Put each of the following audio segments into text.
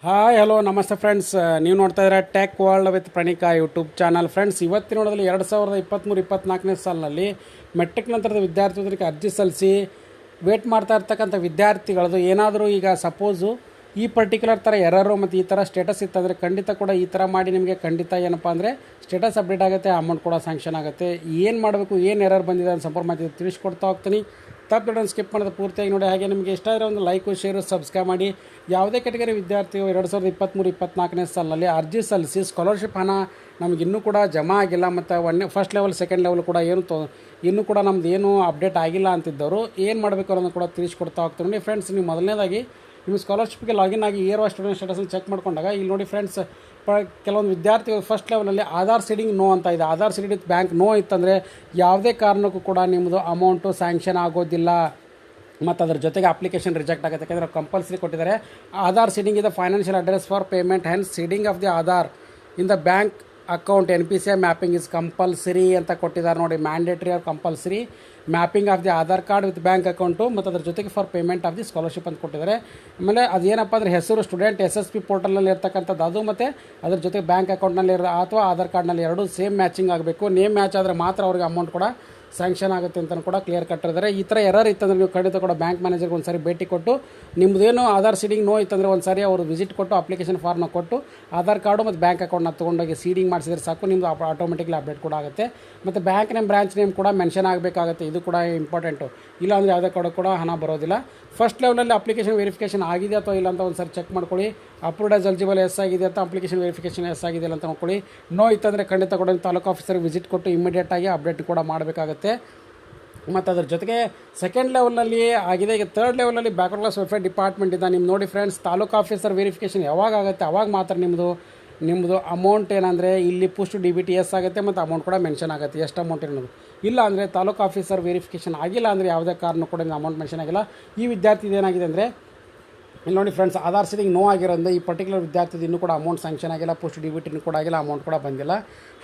Hi hello ನಮಸ್ತೆ friends, ನೀವು ನೋಡ್ತಾ ಇದ್ದೀರಾ tech world with Pranika YouTube channel. Friends, ಇವತ್ತಿನೋಡದಲ್ಲಿ 2023-24 ಸಾಲಿನಲ್ಲಿ ಮೆಟ್ರಿಕ್ ನಂತರದ ವಿದ್ಯಾರ್ಥಿಗಳಿಗೆ ಅರ್ಜಿ ಸಲ್ಲಿಸಿ ವೇಟ್ ಮಾಡ್ತಾ ಇರ್ತಕ್ಕಂಥ ವಿದ್ಯಾರ್ಥಿಗಳದು ಏನಾದರೂ ಈಗ ಸಪೋಸು ಈ ಪರ್ಟಿಕ್ಯುಲರ್ ಥರ ಎರರು ಮತ್ತು ಈ ಥರ ಸ್ಟೇಟಸ್ ಇತ್ತಂದರೆ ಖಂಡಿತ ಕೂಡ ಈ ಥರ ಮಾಡಿ ನಿಮಗೆ ಖಂಡಿತ ಏನಪ್ಪ ಅಂದರೆ ಸ್ಟೇಟಸ್ ಅಪ್ಡೇಟ್ ಆಗುತ್ತೆ, ಅಮೌಂಟ್ ಕೂಡ ಸ್ಯಾಂಕ್ಷನ್ ಆಗುತ್ತೆ. ಏನು ಮಾಡಬೇಕು, ಏನು ಎರರ್ ಬಂದಿದೆ ಅಂತ ಸಂಪೂರ್ಣ ಮಾಹಿತಿ ತಿಳಿಸ್ಕೊಡ್ತಾ ಹೋಗ್ತೀನಿ. ತಪ್ಪು ಸ್ಕಿಪ್ ಮಾಡೋದು ಪೂರ್ತಿಯಾಗಿ ನೋಡಿ. ಹಾಗೆ ನಿಮಗೆ ಇಷ್ಟ ಆದರೆ ಒಂದು ಲೈಕು ಶೇರು ಸಬ್ಸ್ಕ್ರೈಬ್ ಮಾಡಿ. ಯಾವುದೇ ಕೆಟಗರಿ ವಿದ್ಯಾರ್ಥಿಗಳು 2023-24 ಸಾಲಿನಲ್ಲಿ ಅರ್ಜಿ ಸಲ್ಲಿಸಿ ಸ್ಕಾಲರ್ಶಿಪ್ ಹಣ ನಮ್ಗೆ ಇನ್ನೂ ಕೂಡ ಜಮಾ ಆಗಿಲ್ಲ ಮತ್ತು ಫಸ್ಟ್ ಲೆವೆಲ್ ಸೆಕೆಂಡ್ ಲೆವೆಲ್ ಕೂಡ ಇನ್ನೂ ಕೂಡ ನಮ್ದು ಏನೂ ಅಪ್ಡೇಟ್ ಆಗಿಲ್ಲ ಅಂತಿದ್ದವರು ಏನು ಮಾಡಬೇಕು ಅನ್ನೋದನ್ನು ಕೂಡ ತಿಳಿಸ್ಕೊಡ್ತಾ ಹೋಗ್ತೀನಿ ನೋಡಿ. ಫ್ರೆಂಡ್ಸ್, ನೀವು ಮೊದಲನೇದಾಗಿ ನಿಮ್ಮ ಸ್ಕಾಲರ್ಶಿಪ್ಗೆ ಲಾಗಿನ್ ಆಗಿ ಇಯರ್ ವಾಯ್ಸ್ ಸ್ಟೂಡೆಂಟ್ ಸ್ಟೇಟಸನ್ನು ಚೆಕ್ ಮಾಡ್ಕೊಂಡಾಗ ಇಲ್ಲಿ ನೋಡಿ ಫ್ರೆಂಡ್ಸ್, ಕೆಲವೊಂದು ವಿದ್ಯಾರ್ಥಿಗಳು ಫಸ್ಟ್ ಲೆವೆಲಲ್ಲಿ ಆಧಾರ್ ಸೀಡಿಂಗ್ ನೋ ಅಂತ ಇದೆ. Aadhaar seeding with bank no ಇತ್ತಂದರೆ ಯಾವುದೇ ಕಾರಣಕ್ಕೂ ಕೂಡ ನಿಮ್ಮದು ಅಮೌಂಟು ಸ್ಯಾಂಕ್ಷನ್ ಆಗೋದಿಲ್ಲ ಮತ್ತು ಅದ್ರ ಜೊತೆಗೆ ಅಪ್ಲಿಕೇಶನ್ ರಿಜೆಕ್ಟ್ ಆಗುತ್ತೆ. ಯಾಕೆಂದರೆ ಕಂಪಲ್ಸರಿ ಕೊಟ್ಟಿದ್ದಾರೆ ಆಧಾರ್ ಸೀಡಿಂಗ್ ಇದೆ financial address for payment and seeding of the Aadhaar in the bank account NPCI mapping is compulsory ಅಂತ ಕೊಟ್ಟಿದ್ದಾರೆ ನೋಡಿ. Mandatory or compulsory mapping of the Aadhaar card with bank account ಮತ್ತು ಅದ್ರ ಜೊತೆಗೆ for payment of the scholarship ಅಂತ ಕೊಟ್ಟಿದ್ದಾರೆ. ಆಮೇಲೆ ಅದೇನಪ್ಪ ಅಂದರೆ ಹೆಸರು ಸ್ಟೂಡೆಂಟ್ SSP ಪೋರ್ಟಲ್ನಲ್ಲಿ ಇರ್ತಕ್ಕಂಥದ್ದು ಅದು ಮತ್ತು ಅದ್ರ ಜೊತೆಗೆ ಬ್ಯಾಂಕ್ ಅಕೌಂಟ್ನಲ್ಲಿ ಅಥವಾ ಆಧಾರ್ ಕಾರ್ಡ್ನಲ್ಲಿ ಎರಡೂ ಸೇಮ್ ಮ್ಯಾಚಿಂಗ್ ಆಗಬೇಕು. ನೇಮ್ ಮ್ಯಾಚ್ ಆದರೆ ಮಾತ್ರ ಅವ್ರಿಗೆ ಅಮೌಂಟ್ ಕೂಡ ಸ್ಯಾಂಕ್ಷನ್ ಆಗುತ್ತೆ ಅಂತ ಕೂಡ ಕ್ಲಿಯರ್ ಕಟ್ಟಿದ್ದಾರೆ. ಈ ಥರ ಎರರ್ ಇತ್ತಂದರೆ ನೀವು ಖಂಡಿತ ಕೂಡ ಬ್ಯಾಂಕ್ ಮ್ಯಾನೇಜರ್ಗೆ ಒಂದು ಸಾರಿ ಭೇಟಿ ಕೊಟ್ಟು ನಿಮ್ಮದೇನು ಆಧಾರ್ ಸೀಡಿಂಗ್ ನೋ ಇತ್ತಂದರೆ ಒಂದು ಸಾರಿ ಅವರು ವಿಸಿಟ್ ಕೊಟ್ಟು ಅಪ್ಲಿಕೇಶನ್ ಫಾರ್ಮ್ನ ಕೊಟ್ಟು ಆಧಾರ್ ಕಾರ್ಡು ಮತ್ತು ಬ್ಯಾಂಕ್ ಅಕೌಂಟ್ನ ತೊಗೊಂಡೋಗಿ ಸೀಡಿಂಗ್ ಮಾಡಿಸಿದ್ರೆ ಸಾಕು, ನಿಮ್ಮದು ಆಟೋಮೆಟಿಕ್ಲಿ ಅಪ್ಡೇಟ್ ಕೂಡ ಆಗುತ್ತೆ. ಮತ್ತು ಬ್ಯಾಂಕ್ ನೇಮ್ ಬ್ರಾಂಚ್ ನೇಮ್ ಕೂಡ ಮೆನ್ಷನ್ ಆಗಬೇಕಾಗುತ್ತೆ, ಇದು ಕೂಡ ಇಂಪಾರ್ಟೆಂಟು. ಇಲ್ಲಾಂದರೆ ಯಾವುದೇ ಕಡೆ ಕೂಡ ಹಣ ಬರೋದಿಲ್ಲ. ಫಸ್ಟ್ ಲೆವೆಲಲ್ಲಿ ಅಪ್ಲಿಕೇಶನ್ ವೆರಿಫಿಕೇಷನ್ ಆಗಿದೆ ಅಥವಾ ಇಲ್ಲ ಅಂತ ಒಂದು ಸಾರಿ ಚೆಕ್ ಮಾಡ್ಕೊಳ್ಳಿ. ಅಪ್ರೂವ್ಡ್ ಆಸ್ ಎಲಿಜಿಬಲ್ ಎಸ್ ಆಗಿದೆ ಅಂತ ಅಪ್ಲಿಕೇಶನ್ ವೆರಿಫಿಕೇಷನ್ ಎಸ್ ಆಗಿದೆ ಅಂತ ನೋಡ್ಕೊಳ್ಳಿ. ನೋ ಇತ್ತಂದರೆ ಖಂಡಿತ ಕೂಡ ತಾಲೂಕು ಆಫೀಸರ್ಗೆ ವಿಸಿಟ್ ಕೊಟ್ಟು ಇಮಿಡಿಯೇಟಾಗಿ ಅಪ್ಡೇಟ್ ಕೂಡ ಮಾಡಬೇಕಾಗುತ್ತೆ. ಮತ್ತು ಅದ್ರ ಜೊತೆಗೆ ಸೆಕೆಂಡ್ ಲೆವೆಲಲ್ಲಿ ಆಗಿದೆ. ಈಗ ಥರ್ಡ್ ಲೆವೆಲಲ್ಲಿ ಬ್ಯಾಕ್ವರ್ಡ್ ಕ್ಲಾಸ್ ವೆಲ್ಫೇರ್ ಡಿಪಾರ್ಟ್ಮೆಂಟ್ ಇದೆ. ನಿಮ್ಮ ನೋಡಿ ಫ್ರೆಂಡ್ಸ್, ತಾಲೂಕು ಆಫೀಸರ್ ವೆರಿಫಿಕೇಷನ್ ಯಾವಾಗ ಆಗುತ್ತೆ ಅವಾಗ ಮಾತ್ರ ನಿಮ್ಮದು ಅಮೌಂಟ್ ಏನಂದರೆ ಇಲ್ಲಿ ಪುಸ್ಟ್ DBT ಎಸ್ ಆಗುತ್ತೆ ಮತ್ತು ಅಮೌಂಟ್ ಕೂಡ ಮೆನ್ಷನ್ ಆಗುತ್ತೆ, ಎಷ್ಟು ಅಮೌಂಟ್ ಅನ್ನೋದು. ಇಲ್ಲ ಅಂದರೆ ತಾಲೂಕು ಆಫೀಸರ್ ವೆರಿಫಿಕೇಷನ್ ಆಗಿಲ್ಲ ಅಂದರೆ ಯಾವುದೇ ಕಾರಣ ಕೂಡ ಅಮೌಂಟ್ ಮೆನ್ಷನ್ ಆಗಿಲ್ಲ. ಈ ವಿದ್ಯಾರ್ಥಿ ಏನಾಗಿದೆ ಅಂದರೆ ಇಲ್ಲಿ ನೋಡಿ ಫ್ರೆಂಡ್ಸ್, ಆಧಾರ್ ಸೀಡಿಂಗ್ ನೋ ಆಗಿರೋದ್ರಿಂದ ಈ ಪರ್ಟಿಕ್ಯುಲರ್ ವಿದ್ಯಾರ್ಥಿದು ಇನ್ನೂ ಕೂಡ ಅಮೌಂಟ್ ಸ್ಯಾಂಕ್ಷನ್ ಆಗಿಲ್ಲ, ಪೋಸ್ಟ್ DBT ಕೂಡ ಆಗಿಲ್ಲ, ಅಮೌಂಟ್ ಕೂಡ ಬಂದಿಲ್ಲ.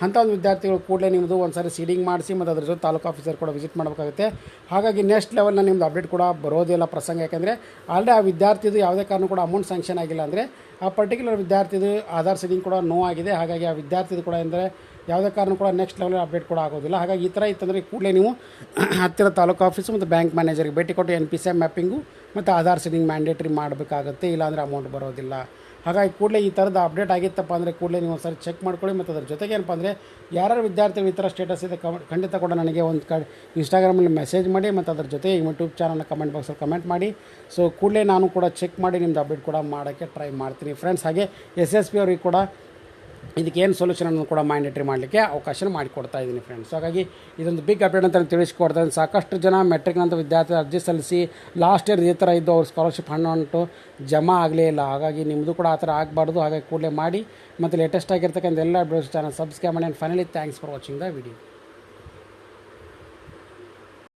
ಅಂಥ ಒಂದು ವಿದ್ಯಾರ್ಥಿಗಳು ಕೂಡಲೇ ನಿಮ್ಮದು ಒಂದು ಸಾರಿ ಸೀಡಿಂಗ್ ಮಾಡಿಸಿ ಮತ್ತು ಅದ್ರ ಜೊತೆ ತಾಲೂಕು ಆಫೀಸರ್ ಕೂಡ ವಿಸಿಟ್ ಮಾಡಬೇಕಾಗುತ್ತೆ. ಹಾಗಾಗಿ ನೆಕ್ಸ್ಟ್ ಲೆವೆಲ್ನ ನಿಮ್ಮದು ಅಪ್ಡೇಟ್ ಕೂಡ ಬರೋದಿಲ್ಲ ಪ್ರಸಂಗ. ಯಾಕೆಂದರೆ ಆಲ್ರೆಡಿ ಆ ವಿದ್ಯಾರ್ಥಿದು ಯಾವುದೇ ಕಾರಣ ಕೂಡ ಅಮೌಂಟ್ ಸ್ಯಾಂಕ್ಷನ್ ಆಗಿಲ್ಲ ಅಂದರೆ ಆ ಪರ್ಟಿಕ್ಯುಲರ್ ವಿದ್ಯಾರ್ಥಿದು ಆಧಾರ್ ಸೀಡಿಂಗ್ ಕೂಡ ನೋ ಆಗಿದೆ. ಹಾಗಾಗಿ ಆ ವಿದ್ಯಾರ್ಥಿದು ಕೂಡ ಅಂದರೆ ಯಾವುದೇ ಕಾರಣ ಕೂಡ ನೆಕ್ಸ್ಟ್ ಲೆವೆಲ್ ಅಪ್ಡೇಟ್ ಕೂಡ ಆಗೋದಿಲ್ಲ. ಹಾಗಾಗಿ ಈ ಥರ ಇತ್ತಂದರೆ ಕೂಡಲೇ ನೀವು ಹತ್ತಿರ ತಾಲೂಕು ಆಫೀಸು ಮತ್ತು ಬ್ಯಾಂಕ್ ಮ್ಯಾನೇಜರ್ಗೆ ಭೇಟಿ ಕೊಟ್ಟು NPCI ಮ್ಯಾಪಿಂಗು ಮತ್ತು ಆಧಾರ್ ಸೀಡಿಂಗ್ ಮ್ಯಾಂಡೇಟ್ರಿ ಮಾಡಬೇಕಾಗುತ್ತೆ, ಇಲ್ಲಾಂದರೆ ಅಮೌಂಟ್ ಬರೋದಿಲ್ಲ. ಹಾಗಾಗಿ ಕೂಡಲೇ ಈ ಥರದ ಅಪ್ಡೇಟ್ ಆಗಿತ್ತಪ್ಪ ಅಂದರೆ ಕೂಡಲೇ ನೀವು ಒಂದು ಸಾರಿ ಚೆಕ್ ಮಾಡ್ಕೊಳ್ಳಿ. ಮತ್ತು ಅದ್ರ ಜೊತೆಗೆ ಏನಪ್ಪ ಅಂದರೆ ಯಾರ್ಯಾರು ವಿದ್ಯಾರ್ಥಿಗಳು ಈ ಥರ ಸ್ಟೇಟಸ್ ಇದೆ ಖಂಡಿತ ಕೂಡ ನನಗೆ ಒಂದು ಇನ್ಸ್ಟಾಗ್ರಾಮಲ್ಲಿ ಮೆಸೇಜ್ ಮಾಡಿ ಮತ್ತು ಅದ್ರ ಜೊತೆಗೆ ಯೂಟ್ಯೂಬ್ ಚಾನಲ್ನ ಕಮೆಂಟ್ ಬಾಕ್ಸಲ್ಲಿ ಕಮೆಂಟ್ ಮಾಡಿ. ಸೊ ಕೂಡಲೇ ನಾನು ಕೂಡ ಚೆಕ್ ಮಾಡಿ ನಿಮ್ಮದು ಅಪ್ಡೇಟ್ ಕೂಡ ಮಾಡೋಕ್ಕೆ ಟ್ರೈ ಮಾಡ್ತೀನಿ ಫ್ರೆಂಡ್ಸ್. ಹಾಗೆ SSP ಅವ್ರಿಗೆ ಕೂಡ ಇದಕ್ಕೇನು ಸೊಲ್ಯೂಷನನ್ನು ಕೂಡ ಮ್ಯಾಂಡೇಟ್ರಿ ಮಾಡಲಿಕ್ಕೆ ಅವಕಾಶ ಮಾಡಿಕೊಡ್ತಾ ಇದ್ದೀನಿ ಫ್ರೆಂಡ್ಸ್. ಹಾಗಾಗಿ ಇದೊಂದು ಬಿಗ್ ಅಪ್ಡೇಟ್ ಅಂತ ತಿಳಿಸ್ಕೊಡ್ತಾ ಇದ್ದೀನಿ. ಸಾಕಷ್ಟು ಜನ ಮೆಟ್ರಿಕ್ ನಂತರ ವಿದ್ಯಾರ್ಥಿ ಅರ್ಜಿ ಸಲ್ಲಿಸಿ ಲಾಸ್ಟ್ ಇಯರ್ ಇದೇ ಥರ ಇದ್ದು ಅವ್ರ ಸ್ಕಾಲರ್ಶಿಪ್ ಹಣ ಜಮಾ ಆಗಲೇ ಇಲ್ಲ. ಹಾಗಾಗಿ ನಿಮ್ಮದು ಕೂಡ ಆ ಥರ ಆಗಬಾರ್ದು. ಹಾಗಾಗಿ ಕೂಡಲೇ ಮಾಡಿ ಮತ್ತು ಲೇಟೆಸ್ಟ್ ಆಗಿರ್ತಕ್ಕಂಥ ಎಲ್ಲ ಅಪ್ಡೇಟ್ಸ್ ಚಾನಲ್ ಸಬ್ಸ್ಕ್ರೈಬ್ ಮಾಡಿ. And finally thanks for watching the video.